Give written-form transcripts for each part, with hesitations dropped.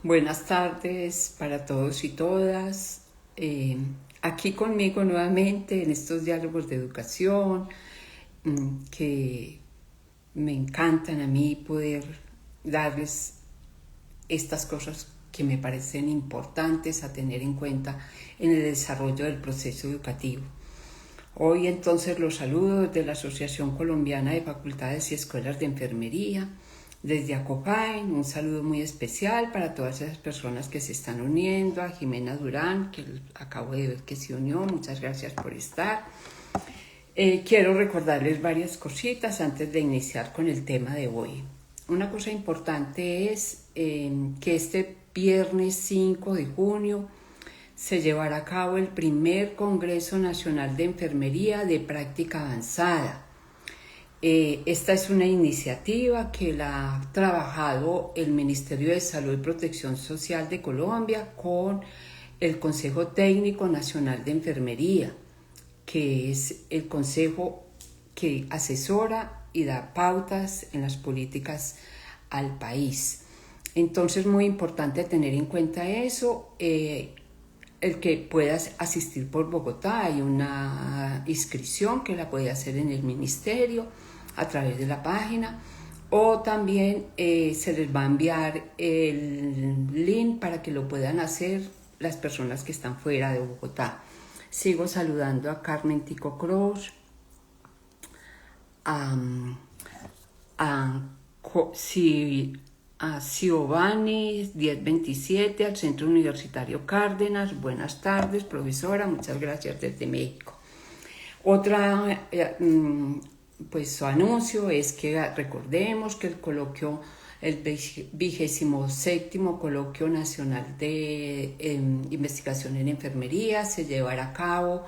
Buenas tardes para todos y todas. Aquí conmigo nuevamente en estos diálogos de educación que me encantan a mí poder darles estas cosas que me parecen importantes a tener en cuenta en el desarrollo del proceso educativo. Hoy entonces los saludo desde la Asociación Colombiana de Facultades y Escuelas de Enfermería, desde Acopain, un saludo muy especial para todas esas personas que se están uniendo, a Jimena Durán, que acabo de ver que se unió, muchas gracias por estar. Quiero recordarles varias cositas antes de iniciar con el tema de hoy. Una cosa importante es que este viernes 5 de junio se llevará a cabo el primer Congreso Nacional de Enfermería de Práctica Avanzada. Esta es una iniciativa que la ha trabajado el Ministerio de Salud y Protección Social de Colombia con el Consejo Técnico Nacional de Enfermería, que es el consejo que asesora y da pautas en las políticas al país. Entonces, muy importante tener en cuenta eso. El que puedas asistir por Bogotá, hay una inscripción que la puede hacer en el ministerio a través de la página, o también se les va a enviar el link para que lo puedan hacer las personas que están fuera de Bogotá. Sigo saludando a Carmen Tico Cruz, a Giovanni 1027, al Centro Universitario Cárdenas. Buenas tardes, profesora, muchas gracias desde México. Otra su anuncio es que recordemos que el coloquio, el 27º Coloquio Nacional de Investigación en Enfermería se llevará a cabo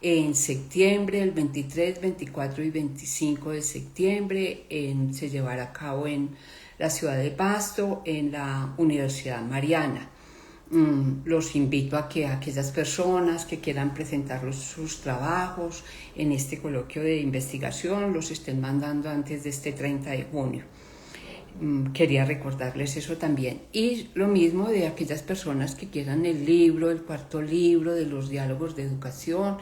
en septiembre, el 23, 24 y 25 de septiembre, se llevará a cabo en la ciudad de Pasto, en la Universidad Mariana. Los invito a que aquellas personas que quieran presentar sus trabajos en este coloquio de investigación los estén mandando antes de este 30 de junio. Quería recordarles eso también. Y lo mismo de aquellas personas que quieran el libro, el cuarto libro de los diálogos de educación,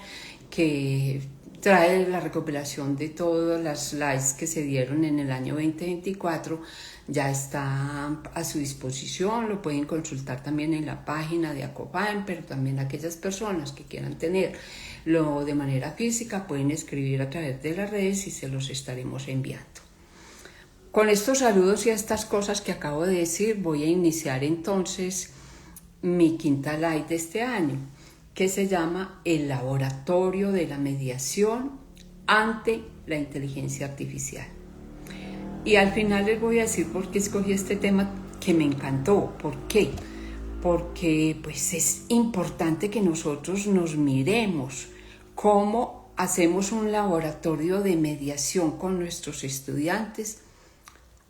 que trae la recopilación de todas las slides que se dieron en el año 2024, ya está a su disposición, lo pueden consultar también en la página de Acopain, pero también aquellas personas que quieran tenerlo de manera física pueden escribir a través de las redes y se los estaremos enviando. Con estos saludos y estas cosas que acabo de decir, voy a iniciar entonces mi quinta live de este año, que se llama El Laboratorio de la Mediación ante la Inteligencia Artificial. Y al final les voy a decir por qué escogí este tema que me encantó. ¿Por qué? Porque pues es importante que nosotros nos miremos cómo hacemos un laboratorio de mediación con nuestros estudiantes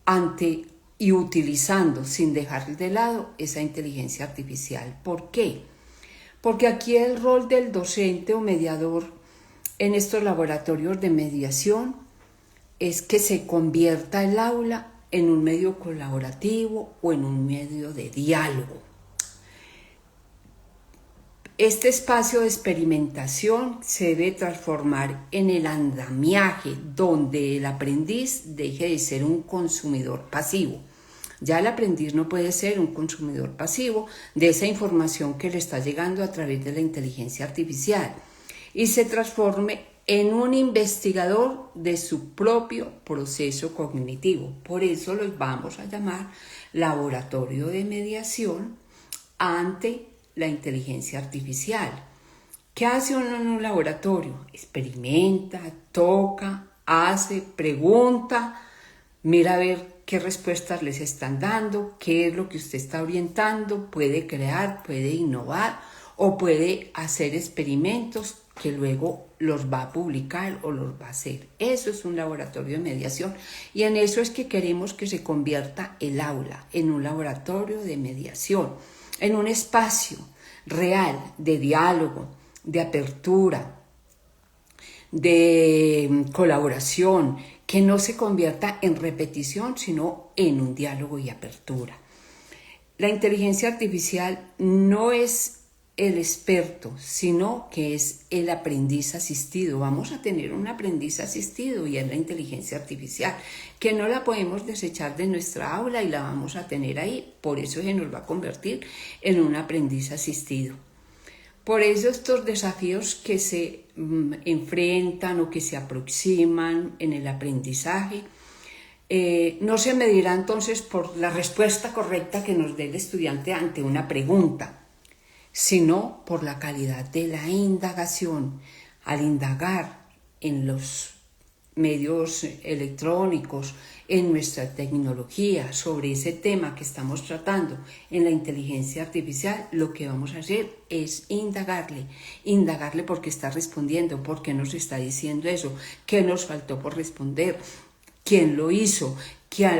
ante y utilizando, sin dejar de lado, esa inteligencia artificial. ¿Por qué? Porque aquí el rol del docente o mediador en estos laboratorios de mediación es que se convierta el aula en un medio colaborativo o en un medio de diálogo. Este espacio de experimentación se debe transformar en el andamiaje donde el aprendiz deje de ser un consumidor pasivo. Ya el aprendiz no puede ser un consumidor pasivo de esa información que le está llegando a través de la inteligencia artificial y se transforme en un investigador de su propio proceso cognitivo. Por eso los vamos a llamar laboratorio de mediación ante la inteligencia artificial. ¿Qué hace uno en un laboratorio? Experimenta, toca, hace, pregunta, mira a ver qué respuestas les están dando, qué es lo que usted está orientando, puede crear, puede innovar o puede hacer experimentos que luego los va a publicar o los va a hacer. Eso es un laboratorio de mediación y en eso es que queremos que se convierta el aula en un laboratorio de mediación, en un espacio real de diálogo, de apertura, de colaboración, que no se convierta en repetición, sino en un diálogo y apertura. La inteligencia artificial no es el experto, sino que es el aprendiz asistido. Vamos a tener un aprendiz asistido y es la inteligencia artificial, que no la podemos desechar de nuestra aula y la vamos a tener ahí. Por eso se nos va a convertir en un aprendiz asistido. Por eso estos desafíos que se enfrentan o que se aproximan en el aprendizaje, no se medirá entonces por la respuesta correcta que nos dé el estudiante ante una pregunta, sino por la calidad de la indagación. Al indagar en los medios electrónicos, en nuestra tecnología, sobre ese tema que estamos tratando en la inteligencia artificial, lo que vamos a hacer es indagarle por qué está respondiendo, por qué nos está diciendo eso, qué nos faltó por responder, quién lo hizo,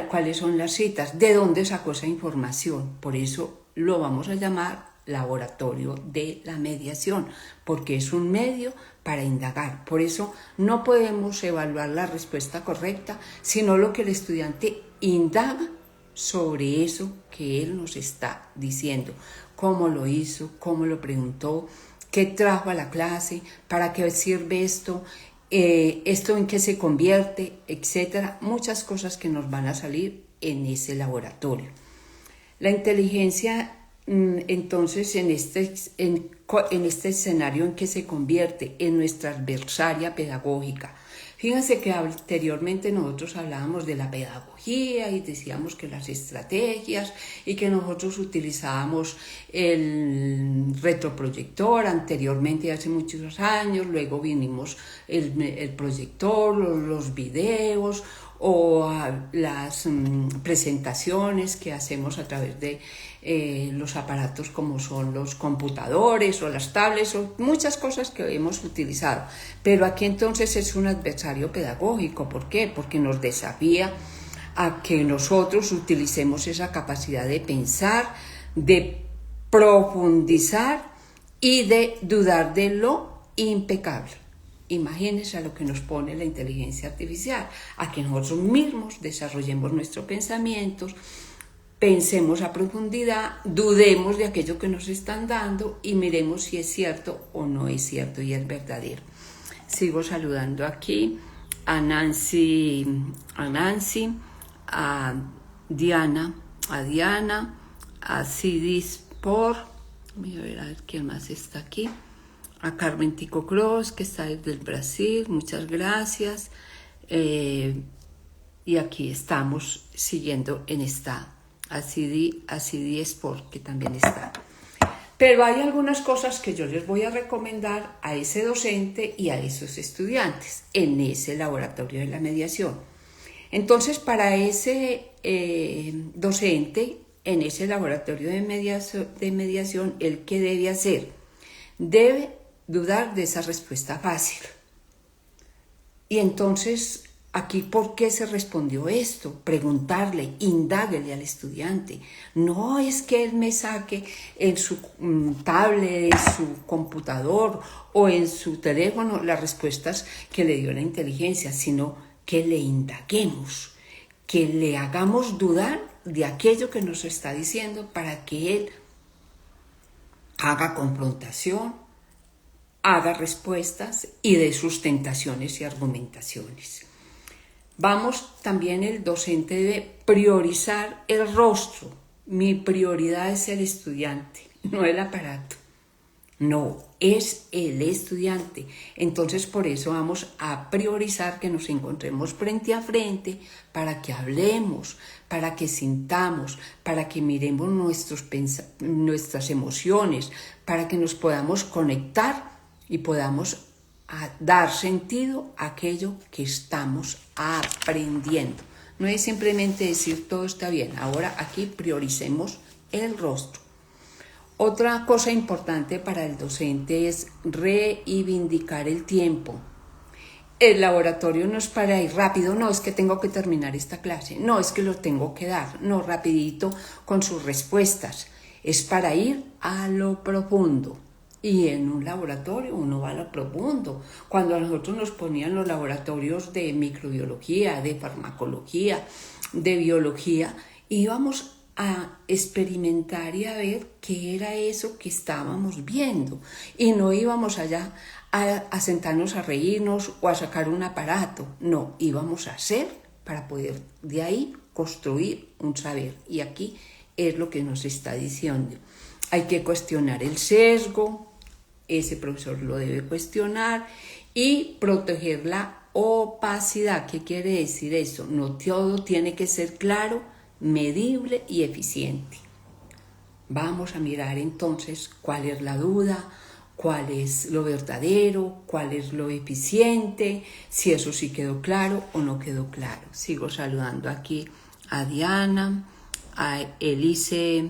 cuáles son las citas, de dónde sacó esa información. Por eso lo vamos a llamar laboratorio de la mediación, porque es un medio para indagar. Por eso no podemos evaluar la respuesta correcta, sino lo que el estudiante indaga sobre eso que él nos está diciendo, cómo lo hizo, cómo lo preguntó, qué trajo a la clase, para qué sirve esto, esto en qué se convierte, etcétera. Muchas cosas que nos van a salir en ese laboratorio. La inteligencia, entonces, en este escenario en que se convierte en nuestra adversaria pedagógica. Fíjense que anteriormente nosotros hablábamos de la pedagogía y decíamos que las estrategias y que nosotros utilizábamos el retroproyector anteriormente, hace muchos años, luego vinimos el proyector, los videos o las presentaciones que hacemos a través de los aparatos como son los computadores o las tablets o muchas cosas que hemos utilizado. Pero aquí entonces es un adversario pedagógico. ¿Por qué? Porque nos desafía a que nosotros utilicemos esa capacidad de pensar, de profundizar y de dudar de lo impecable. Imagínense a lo que nos pone la inteligencia artificial, a que nosotros mismos desarrollemos nuestros pensamientos, pensemos a profundidad, dudemos de aquello que nos están dando y miremos si es cierto o no es cierto y es verdadero. Sigo saludando aquí a Nancy, a Diana, a Cidis Por, voy a ver quién más está aquí. A Carmen Tico Cross, que está desde el Brasil, muchas gracias. Y aquí estamos siguiendo en esta Cidi Sport, que también está. Pero hay algunas cosas que yo les voy a recomendar a ese docente y a esos estudiantes en ese laboratorio de la mediación. Entonces, para ese docente, en ese laboratorio de mediación, ¿el qué debe hacer? Debe dudar de esa respuesta fácil. Y entonces, aquí, ¿por qué se respondió esto? Preguntarle, indáguele al estudiante. No es que él me saque en su tablet, en su computador o en su teléfono las respuestas que le dio la inteligencia, sino que le indaguemos, que le hagamos dudar de aquello que nos está diciendo para que él haga confrontación, haga respuestas y dé sustentaciones y argumentaciones. También el docente debe priorizar el rostro. Mi prioridad es el estudiante, no el aparato. No, es el estudiante. Entonces, por eso vamos a priorizar que nos encontremos frente a frente para que hablemos, para que sintamos, para que miremos nuestras emociones, para que nos podamos conectar y podamos dar sentido a aquello que estamos aprendiendo. No es simplemente decir todo está bien. Ahora aquí prioricemos el rostro. Otra cosa importante para el docente es reivindicar el tiempo. El laboratorio no es para ir rápido, no es que tengo que terminar esta clase, no es que lo tengo que dar, no rapidito con sus respuestas. Es para ir a lo profundo. Y en un laboratorio uno va a lo profundo. Cuando a nosotros nos ponían los laboratorios de microbiología, de farmacología, de biología, íbamos a experimentar y a ver qué era eso que estábamos viendo. Y no íbamos allá a sentarnos a reírnos o a sacar un aparato. No, íbamos a hacer para poder de ahí construir un saber. Y aquí es lo que nos está diciendo. Hay que cuestionar el sesgo, ese profesor lo debe cuestionar, y proteger la opacidad. ¿Qué quiere decir eso? No todo tiene que ser claro, medible y eficiente. Vamos a mirar entonces cuál es la duda, cuál es lo verdadero, cuál es lo eficiente, si eso sí quedó claro o no quedó claro. Sigo saludando aquí a Diana, a Elisea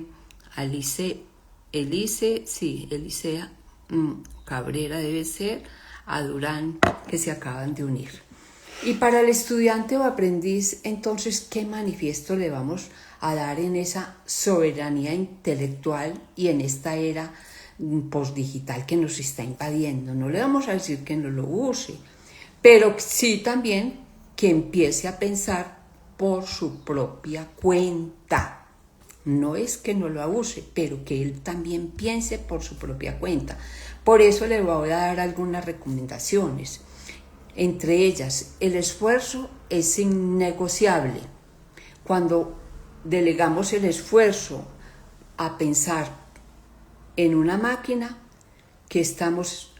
Cabrera debe ser, a Durán, que se acaban de unir. Y para el estudiante o aprendiz, entonces, ¿qué manifiesto le vamos a dar en esa soberanía intelectual y en esta era postdigital que nos está invadiendo? No le vamos a decir que no lo use, pero sí también que empiece a pensar por su propia cuenta. No es que no lo use, pero que él también piense por su propia cuenta. Por eso le voy a dar algunas recomendaciones. Entre ellas, el esfuerzo es innegociable. Cuando delegamos el esfuerzo a pensar en una máquina, ¿qué estamos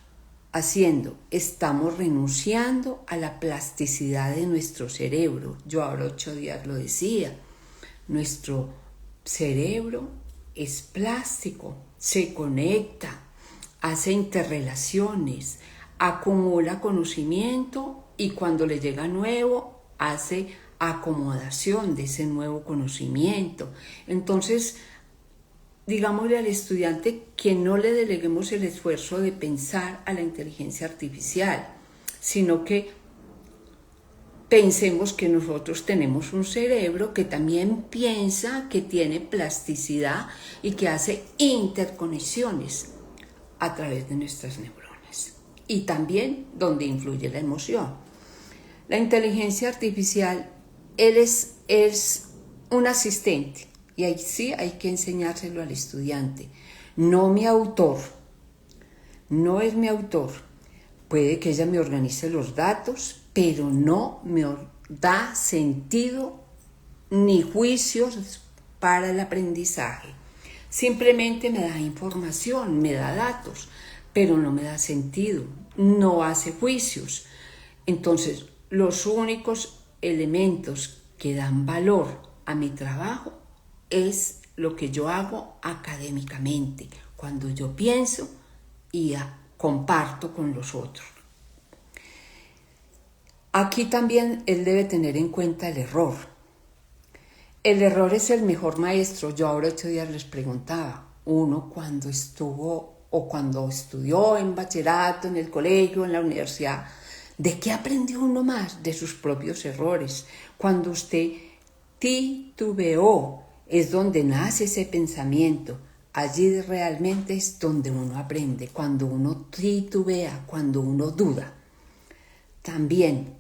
haciendo? Estamos renunciando a la plasticidad de nuestro cerebro. Yo ahora 8 días lo decía. Nuestro cerebro es plástico, se conecta, hace interrelaciones, acumula conocimiento y cuando le llega nuevo hace acomodación de ese nuevo conocimiento. Entonces, digámosle al estudiante que no le deleguemos el esfuerzo de pensar a la inteligencia artificial, sino que pensemos que nosotros tenemos un cerebro que también piensa, que tiene plasticidad y que hace interconexiones a través de nuestras neuronas. Y también donde influye la emoción. La inteligencia artificial, él es un asistente y ahí sí hay que enseñárselo al estudiante. No mi autor, no es mi autor. Puede que ella me organice los datos, pero no me da sentido ni juicios para el aprendizaje. Simplemente me da información, me da datos, pero no me da sentido, no hace juicios. Entonces, los únicos elementos que dan valor a mi trabajo es lo que yo hago académicamente, cuando yo pienso y comparto con los otros. Aquí también él debe tener en cuenta el error. El error es el mejor maestro. Yo ahora 8 días les preguntaba, uno cuando estuvo o cuando estudió en bachillerato, en el colegio, en la universidad, ¿de qué aprendió uno más? De sus propios errores. Cuando usted titubeó, es donde nace ese pensamiento. Allí realmente es donde uno aprende, cuando uno titubea, cuando uno duda. También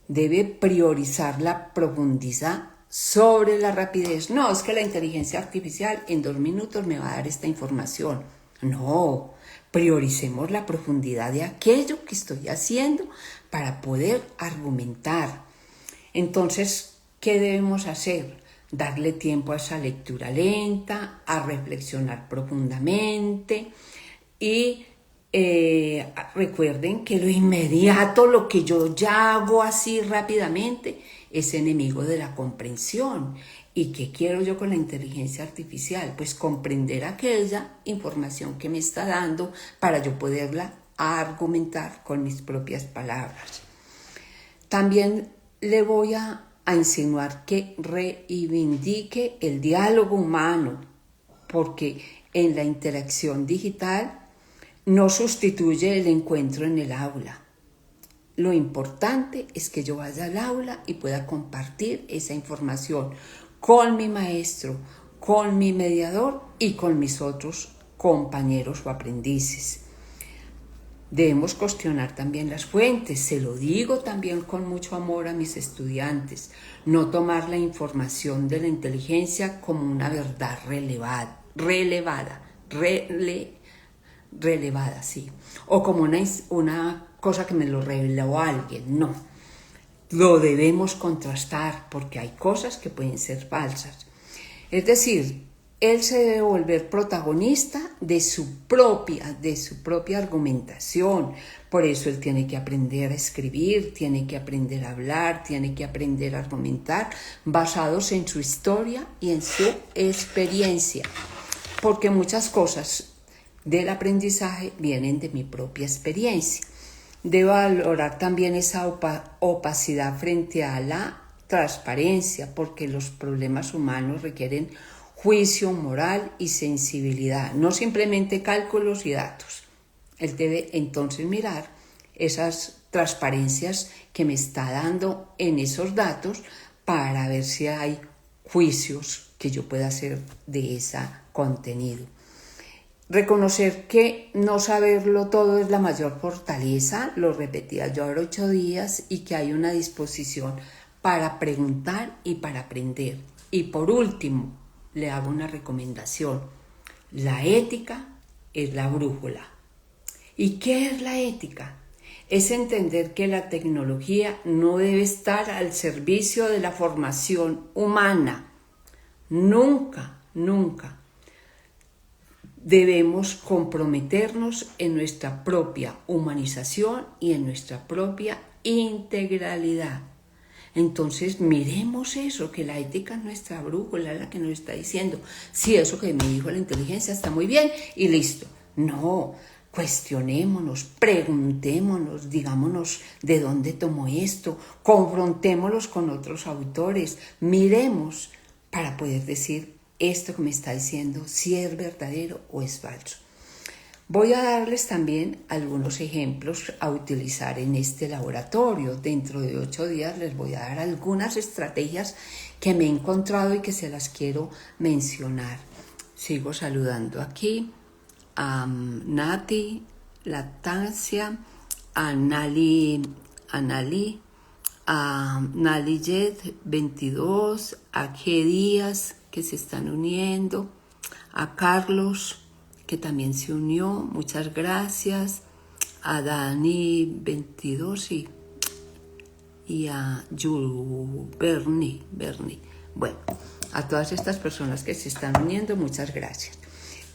debe priorizar la profundidad sobre la rapidez. No, es que la inteligencia artificial en 2 minutos me va a dar esta información. No, prioricemos la profundidad de aquello que estoy haciendo para poder argumentar. Entonces, ¿qué debemos hacer? Darle tiempo a esa lectura lenta, a reflexionar profundamente y recuerden que lo inmediato, lo que yo ya hago así rápidamente, es enemigo de la comprensión. ¿Y qué quiero yo con la inteligencia artificial? Pues comprender aquella información que me está dando para yo poderla argumentar con mis propias palabras. También le voy a insinuar que reivindique el diálogo humano, porque en la interacción digital no sustituye el encuentro en el aula. Lo importante es que yo vaya al aula y pueda compartir esa información con mi maestro, con mi mediador y con mis otros compañeros o aprendices. Debemos cuestionar también las fuentes. Se lo digo también con mucho amor a mis estudiantes. No tomar la información de la inteligencia como una verdad relevada, sí. O como una cosa que me lo reveló alguien. No. Lo debemos contrastar porque hay cosas que pueden ser falsas. Es decir, él se debe volver protagonista de su propia argumentación. Por eso él tiene que aprender a escribir, tiene que aprender a hablar, tiene que aprender a argumentar basados en su historia y en su experiencia. Porque muchas cosas del aprendizaje vienen de mi propia experiencia. Debo valorar también esa opacidad frente a la transparencia, porque los problemas humanos requieren juicio moral y sensibilidad, no simplemente cálculos y datos. Él debe entonces mirar esas transparencias que me está dando en esos datos para ver si hay juicios que yo pueda hacer de ese contenido. Reconocer que no saberlo todo es la mayor fortaleza, lo repetía yo ahora 8 días, y que hay una disposición para preguntar y para aprender. Y por último, le hago una recomendación. La ética es la brújula. ¿Y qué es la ética? Es entender que la tecnología no debe estar al servicio de la formación humana. Nunca, nunca. Debemos comprometernos en nuestra propia humanización y en nuestra propia integralidad. Entonces miremos eso, que la ética es nuestra brújula, la que nos está diciendo, sí, eso que me dijo la inteligencia está muy bien y listo. No, cuestionémonos, preguntémonos, digámonos de dónde tomó esto, confrontémoslos con otros autores, miremos para poder decir esto que me está diciendo si es verdadero o es falso. Voy a darles también algunos ejemplos a utilizar en este laboratorio. Dentro de 8 días les voy a dar algunas estrategias que me he encontrado y que se las quiero mencionar. Sigo saludando aquí a Nati, Lactancia, a Nali, a Naliyet 22, a G Díaz, que se están uniendo, a Carlos, que también se unió, muchas gracias, a Dani 22 y a Bernie. Bueno, a todas estas personas que se están uniendo, muchas gracias.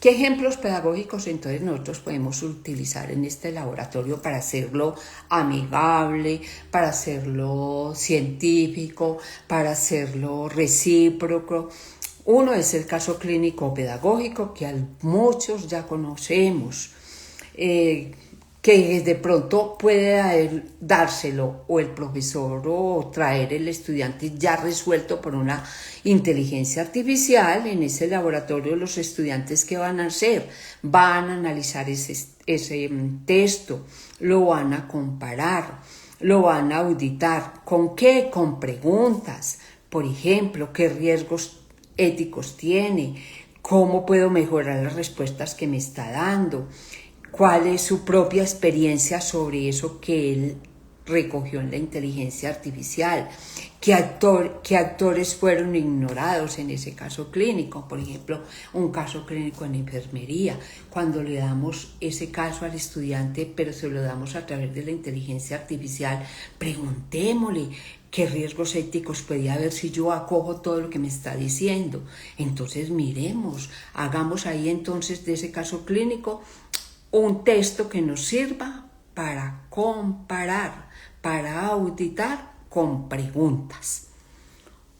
¿Qué ejemplos pedagógicos entonces nosotros podemos utilizar en este laboratorio para hacerlo amigable, para hacerlo científico, para hacerlo recíproco? Uno es el caso clínico pedagógico, que muchos ya conocemos, que de pronto puede dárselo o el profesor o traer el estudiante ya resuelto por una inteligencia artificial. En ese laboratorio los estudiantes, ¿qué van a hacer? Van a analizar ese texto, lo van a comparar, lo van a auditar. ¿Con qué? Con preguntas. Por ejemplo, ¿qué riesgos éticos tiene? ¿Cómo puedo mejorar las respuestas que me está dando? ¿Cuál es su propia experiencia sobre eso que él recogió en la inteligencia artificial? ¿Qué actores fueron ignorados en ese caso clínico? Por ejemplo, un caso clínico en enfermería. Cuando le damos ese caso al estudiante, pero se lo damos a través de la inteligencia artificial, preguntémosle qué riesgos éticos podría haber si yo acojo todo lo que me está diciendo. Entonces miremos, hagamos ahí entonces de ese caso clínico un texto que nos sirva para comparar, para auditar con preguntas.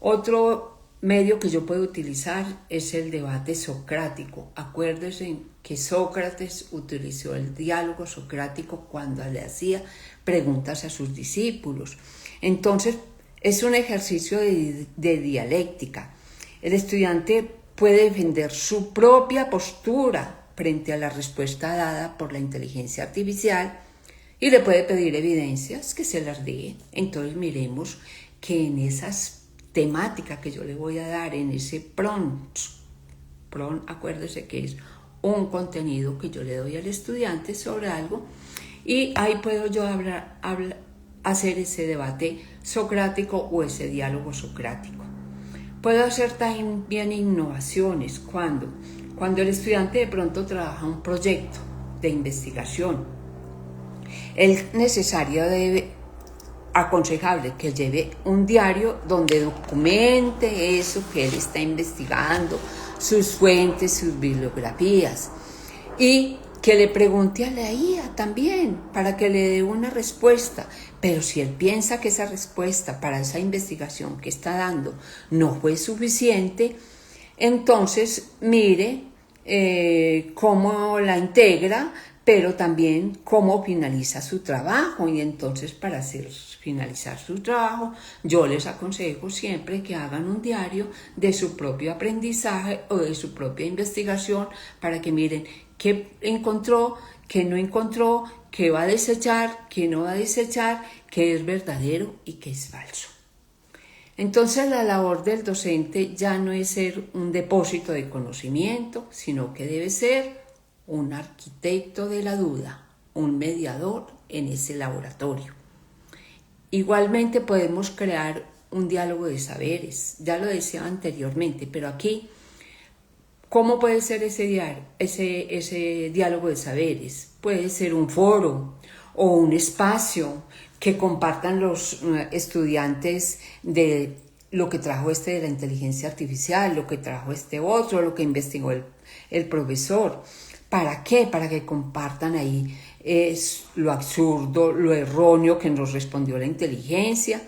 Otro medio que yo puedo utilizar es el debate socrático. Acuérdense que Sócrates utilizó el diálogo socrático cuando le hacía preguntas a sus discípulos. Entonces, es un ejercicio de dialéctica. El estudiante puede defender su propia postura frente a la respuesta dada por la inteligencia artificial y le puede pedir evidencias que se las dé. Entonces miremos que en esas temáticas que yo le voy a dar, en ese prompt, acuérdese que es un contenido que yo le doy al estudiante sobre algo, Y ahí puedo yo hacer ese debate socrático o ese diálogo socrático. Puedo hacer también innovaciones cuando el estudiante de pronto trabaja un proyecto de investigación. Es necesario, aconsejable que lleve un diario donde documente eso que él está investigando, sus fuentes, sus bibliografías, y que le pregunte a la IA también para que le dé una respuesta. Pero si él piensa que esa respuesta para esa investigación que está dando no fue suficiente, entonces mire cómo la integra, pero también cómo finaliza su trabajo. Y entonces, para finalizar su trabajo, yo les aconsejo siempre que hagan un diario de su propio aprendizaje o de su propia investigación, para que miren qué encontró, qué no encontró, qué va a desechar, qué no va a desechar, qué es verdadero y qué es falso. Entonces, la labor del docente ya no es ser un depósito de conocimiento, sino que debe ser un arquitecto de la duda, un mediador en ese laboratorio. Igualmente podemos crear un diálogo de saberes, ya lo decía anteriormente, pero aquí, ¿cómo puede ser ese diálogo de saberes? Puede ser un foro o un espacio que compartan los estudiantes de lo que trajo de la inteligencia artificial, lo que trajo otro, lo que investigó el profesor. ¿Para qué? Para que compartan ahí lo absurdo, lo erróneo que nos respondió la inteligencia,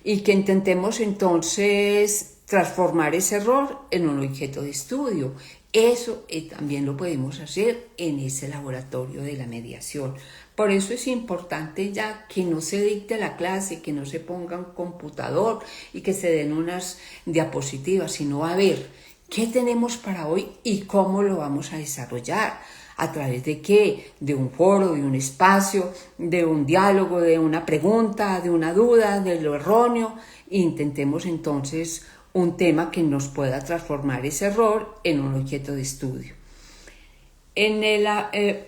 y que intentemos entonces transformar ese error en un objeto de estudio. Eso también lo podemos hacer en ese laboratorio de la mediación. Por eso es importante ya que no se dicte la clase, que no se ponga un computador y que se den unas diapositivas, sino a ver qué tenemos para hoy y cómo lo vamos a desarrollar. ¿A través de qué? De un foro, de un espacio, de un diálogo, de una pregunta, de una duda, de lo erróneo. Intentemos entonces un tema que nos pueda transformar ese error en un objeto de estudio.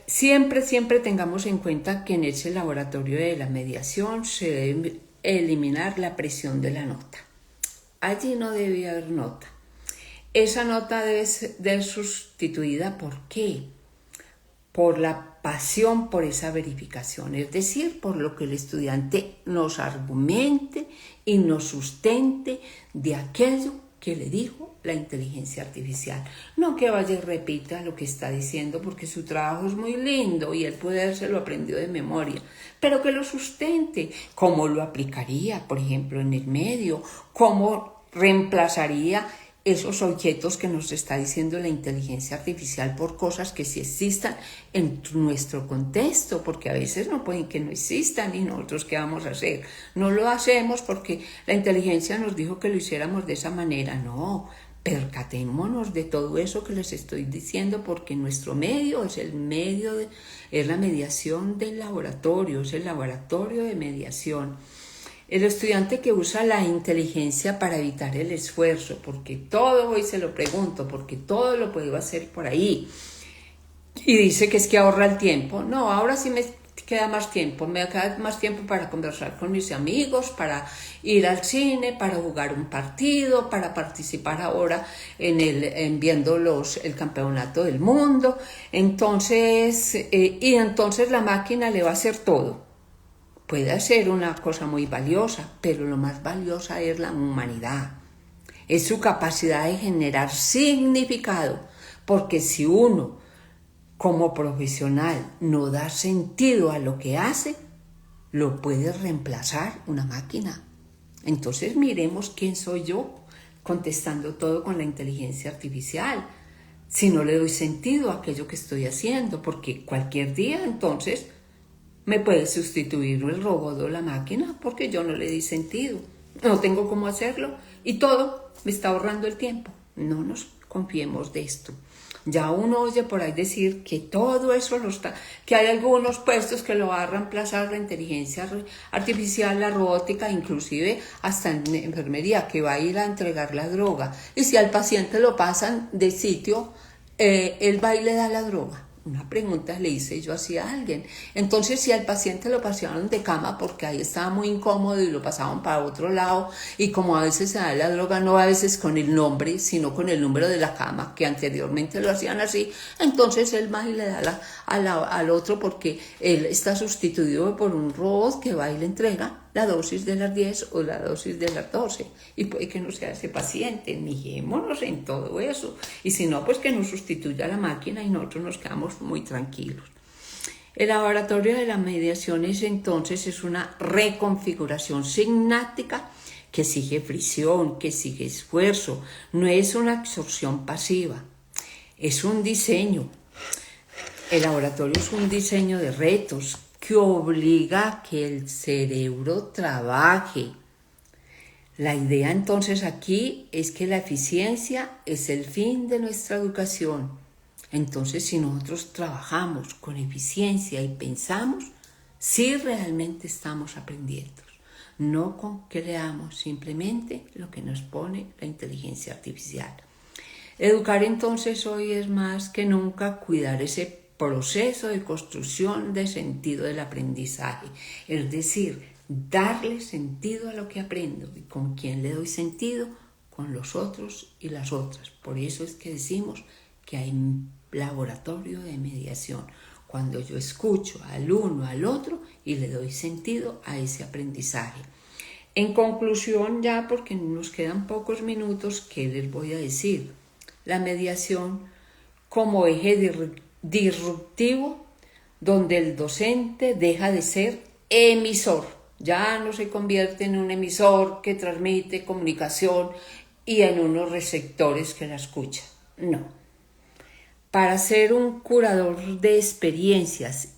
Siempre tengamos en cuenta que en ese laboratorio de la mediación se debe eliminar la presión de la nota. Allí no debe haber nota. Esa nota debe ser sustituida ¿por qué? Por la pasión por esa verificación, es decir, por lo que el estudiante nos argumente y nos sustente de aquello que le dijo la inteligencia artificial. No que vaya y repita lo que está diciendo porque su trabajo es muy lindo y él puede haberse lo aprendido de memoria, pero que lo sustente. ¿Cómo lo aplicaría, por ejemplo, en el medio? ¿Cómo reemplazaría esos objetos que nos está diciendo la inteligencia artificial por cosas que sí existan en nuestro contexto? Porque a veces no pueden que no existan, y nosotros ¿qué vamos a hacer? No lo hacemos porque la inteligencia nos dijo que lo hiciéramos de esa manera. No, percatémonos de todo eso que les estoy diciendo, porque nuestro medio es es la mediación del laboratorio, es el laboratorio de mediación. El estudiante que usa la inteligencia para evitar el esfuerzo, porque todo, hoy se lo pregunto, porque todo lo puedo hacer por ahí, y dice que es que ahorra el tiempo. No, ahora sí me queda más tiempo, para conversar con mis amigos, para ir al cine, para jugar un partido, para participar ahora viendo el campeonato del mundo. Entonces, entonces la máquina le va a hacer todo. Puede ser una cosa muy valiosa, pero lo más valiosa es la humanidad. Es su capacidad de generar significado, porque si uno, como profesional, no da sentido a lo que hace, lo puede reemplazar una máquina. Entonces miremos quién soy yo, contestando todo con la inteligencia artificial, si no le doy sentido a aquello que estoy haciendo, porque cualquier día entonces me puede sustituir el robot o la máquina porque yo no le di sentido, no tengo cómo hacerlo y todo me está ahorrando el tiempo. No nos confiemos de esto. Ya uno oye por ahí decir que todo eso que hay algunos puestos que lo va a reemplazar la inteligencia artificial, la robótica, inclusive hasta en enfermería, que va a ir a entregar la droga. Y si al paciente lo pasan de sitio, él va y le da la droga. Una pregunta le hice yo así a alguien. Entonces, si al paciente lo pasaron de cama porque ahí estaba muy incómodo y lo pasaban para otro lado, y como a veces se da la droga, no a veces con el nombre, sino con el número de la cama, que anteriormente lo hacían así, entonces él va y le da al otro porque él está sustituido por un robot que va y le entrega la dosis de las 10 o la dosis de las 12. Y puede que no sea ese paciente, mijémonos en todo eso. Y si no, pues que nos sustituya la máquina y nosotros nos quedamos muy tranquilos. El laboratorio de las mediaciones entonces es una reconfiguración signática que exige fricción, que exige esfuerzo. No es una absorción pasiva, es un diseño. El laboratorio es un diseño de retos que obliga a que el cerebro trabaje. La idea entonces aquí es que la eficiencia es el fin de nuestra educación. Entonces, si nosotros trabajamos con eficiencia y pensamos, sí realmente estamos aprendiendo. No con que leamos simplemente lo que nos pone la inteligencia artificial. Educar entonces hoy es más que nunca cuidar ese proceso de construcción de sentido del aprendizaje, es decir, darle sentido a lo que aprendo. ¿Y con quién le doy sentido? Con los otros y las otras. Por eso es que decimos que hay un laboratorio de mediación, cuando yo escucho al uno, al otro y le doy sentido a ese aprendizaje. En conclusión, ya porque nos quedan pocos minutos, ¿qué les voy a decir? La mediación como eje disruptivo, donde el docente deja de ser emisor, ya no se convierte en un emisor que transmite comunicación y en unos receptores que la escuchan. No. Para ser un curador de experiencias,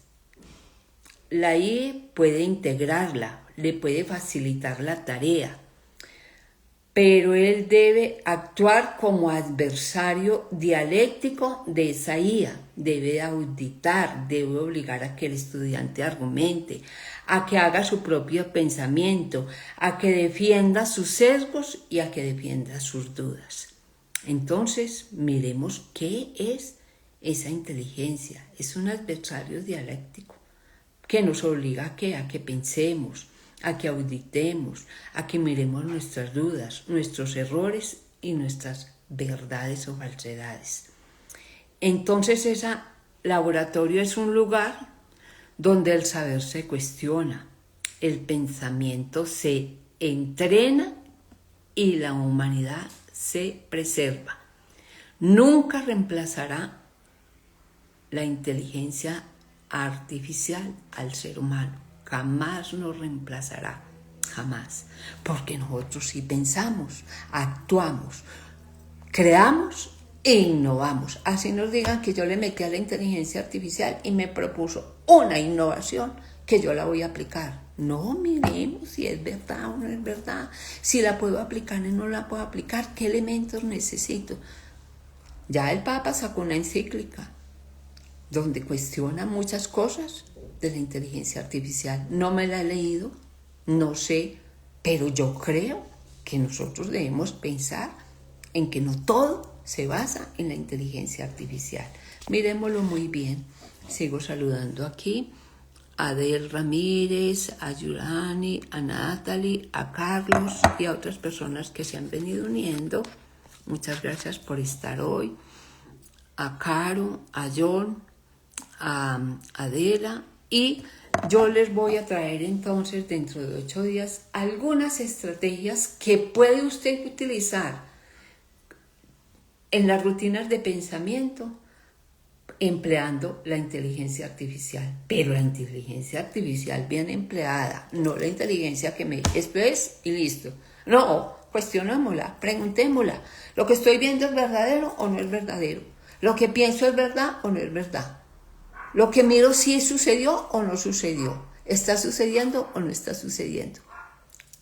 la IE puede integrarla, le puede facilitar la tarea, pero él debe actuar como adversario dialéctico de esa IA, debe auditar, debe obligar a que el estudiante argumente, a que haga su propio pensamiento, a que defienda sus sesgos y a que defienda sus dudas. Entonces, miremos qué es esa inteligencia. Es un adversario dialéctico que nos obliga a que pensemos, a que auditemos, a que miremos nuestras dudas, nuestros errores y nuestras verdades o falsedades. Entonces ese laboratorio es un lugar donde el saber se cuestiona, el pensamiento se entrena y la humanidad se preserva. Nunca reemplazará la inteligencia artificial al ser humano. Jamás nos reemplazará, jamás, porque nosotros sí pensamos, actuamos, creamos e innovamos. Así nos digan que yo le metí a la inteligencia artificial y me propuso una innovación que yo la voy a aplicar. No, miremos si es verdad o no es verdad, si la puedo aplicar o no la puedo aplicar, qué elementos necesito. Ya el Papa sacó una encíclica donde cuestiona muchas cosas de la inteligencia artificial. No me la he leído, no sé, pero yo creo que nosotros debemos pensar en que no todo se basa en la inteligencia artificial. Miremoslo muy bien. Sigo saludando aquí a Adel Ramírez, a Yurani, a Natalie, a Carlos y a otras personas que se han venido uniendo. Muchas gracias por estar hoy. A Caro, a John, a Adela, y yo les voy a traer entonces dentro de 8 días algunas estrategias que puede usted utilizar en las rutinas de pensamiento empleando la inteligencia artificial. Pero la inteligencia artificial bien empleada, no la inteligencia que esto es y listo. No, cuestionémosla, preguntémosla. ¿Lo que estoy viendo es verdadero o no es verdadero? ¿Lo que pienso es verdad o no es verdad? Lo que miro sí sucedió o no sucedió. ¿Está sucediendo o no está sucediendo?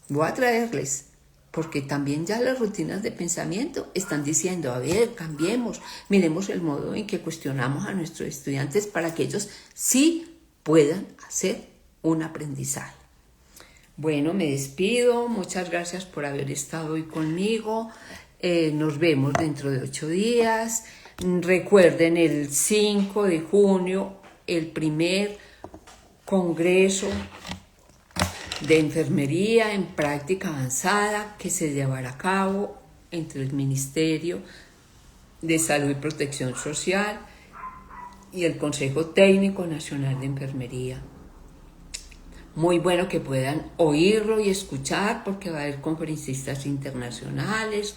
Voy a traerles, porque también ya las rutinas de pensamiento están diciendo, a ver, cambiemos, miremos el modo en que cuestionamos a nuestros estudiantes para que ellos sí puedan hacer un aprendizaje. Bueno, me despido. Muchas gracias por haber estado hoy conmigo. Nos vemos dentro de 8 días. Recuerden el 5 de junio, el primer congreso de enfermería en práctica avanzada que se llevará a cabo entre el Ministerio de Salud y Protección Social y el Consejo Técnico Nacional de Enfermería. Muy bueno que puedan oírlo y escuchar, porque va a haber conferencistas internacionales,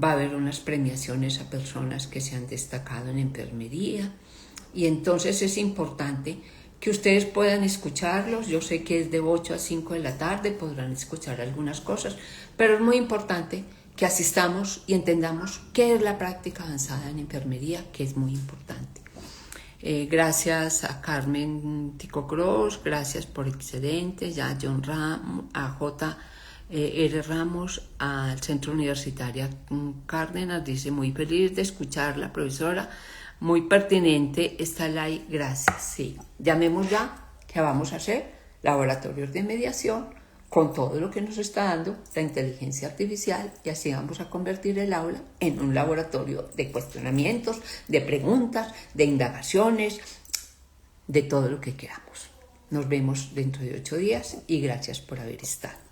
va a haber unas premiaciones a personas que se han destacado en enfermería, y entonces es importante que ustedes puedan escucharlos. Yo sé que es de 8 a 5 de la tarde, podrán escuchar algunas cosas, pero es muy importante que asistamos y entendamos qué es la práctica avanzada en enfermería, que es muy importante. Gracias a Carmen Tico Cross, gracias por excelente, ya a John Ram, a J.R. Ramos, al Centro Universitario Cárdenas, dice muy feliz de escucharla, profesora, muy pertinente esta live, gracias. Sí, llamemos ya, que vamos a hacer laboratorios de mediación con todo lo que nos está dando la inteligencia artificial, y así vamos a convertir el aula en un laboratorio de cuestionamientos, de preguntas, de indagaciones, de todo lo que queramos. Nos vemos dentro de 8 días y gracias por haber estado.